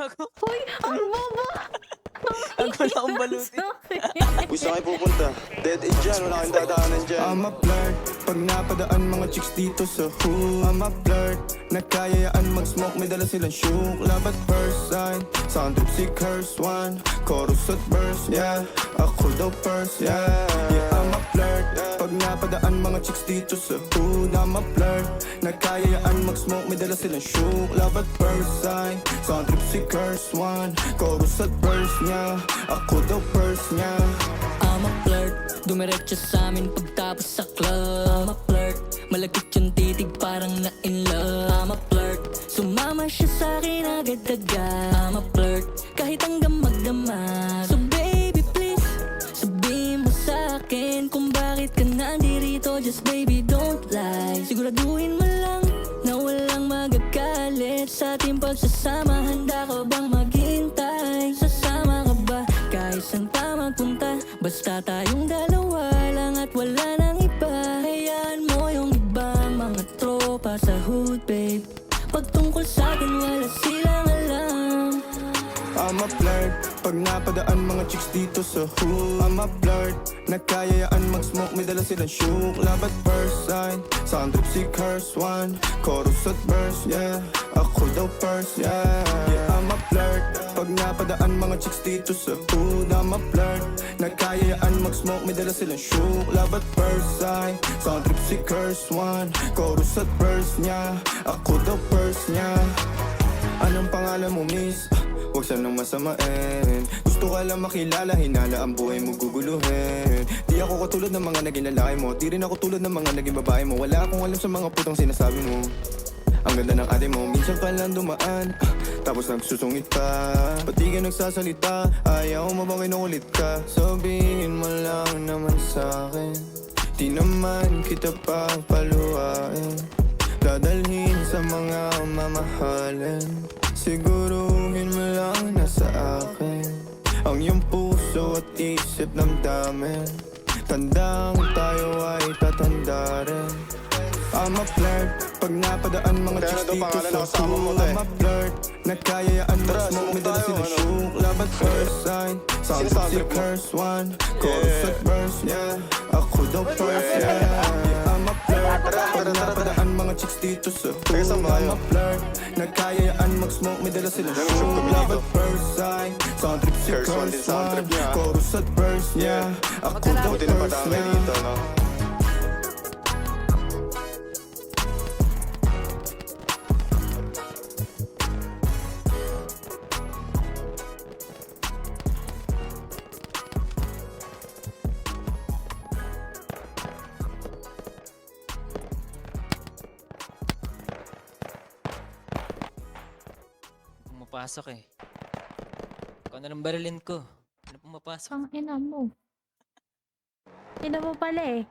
gago. Hoy, ang bobo! Ang wala akong baluti. Gusto kayo pupunta? Dead end dyan, wala kang dadaanan dyan. I'm a flirt, pag napadaan mga chicks dito sa hood. I'm a flirt, nagkayayaan mag-smoke, may dala silang shook. Love at first sight, sound trip si curse one. Chorus at verse, yeah, ako daw first, yeah. Yeah, I'm a flirt, pag napadaan mga chicks dito sa hood. I'm a flirt, nagkayayaan mag-smoke, may dala silang shook. Love at first sight, sound trip si curse one. Chorus at verse, yeah, ako daw first, yeah. I'm a flirt, dumiretso sa amin pagtapos sa club. I'm a flirt, malagkit yung titig parang na in love. I'm a flirt, sumama siya sa akin agad-agad. I'm a flirt, kahit hanggang magdamag. So baby please, sabihin mo sa akin kung bakit ka nandirito. Just baby don't lie, siguraduhin mo lang na walang magagalit sa ating pagsasama. Handa ka bang maghintay? Sasama ka ba kahit saan pa magpunta? Basta tayong dalawa lang at wala nang iba. Hayaan mo yung ibang mga tropa sa hood, babe. Pag tungkol sa'kin wala silang alam. I'm a flirt, pag napadaan mga chicks dito sa hood. I'm a flirt, nagkayayaan mag-smoke, may dala silang shook. Love at first sight, sound trip si curse one. Chorus at verse, yeah, ako daw first, yeah. Yeah, I'm a flirt, pag napadaan mga chicks dito sa hood. I'm a flirt, nagkayayaan mag-smoke, may dala silang shook. Love at first sight, sound trip si curse one. Chorus at verse, yeah, ako daw first, yeah. Anong pangalan mo, miss? Huwag sanang masamain. Gusto ka lang makilala, hinala ang buhay mo guguluhin. Di ako katulad ng mga naging lalaki mo, di rin ako tulad ng mga naging babae mo. Wala akong alam sa mga putong sinasabi mo. Ang ganda ng ate mo, minsan ka lang dumaan, tapos nagsusungit pa. Ba't di ka nagsasalita? Ayaw mo bang kinukulit ka? Sabihin mo lang naman sa'kin, di naman kita papaluhain. Dadalhin sa mga mamahalin, siguruhin mo lang na sa akin ang iyong puso at isip damdamin. Tandang tayo ay tatanda rin. I'm a flirt, pag napadaan mga chicks dito sa hood. I'm a flirt, nagkayayaan mag-smoke, may dala silang shook. Love at first sight, sound trip si curse one. Chorus at verse, yeah, ako daw first, yeah. I'm a flirt, pag napadaan mga chicks dito sa hood. I'm a flirt, nagkayayaan mag-smoke, may dala silang shook. Love at first sight, sound trip si curse one. Chorus at verse, yeah, ako daw first, yeah. Pumapasok eh. Ikaw na lang barilin ko. Ano pumapasok? Ang ina mo. Ina mo pala eh.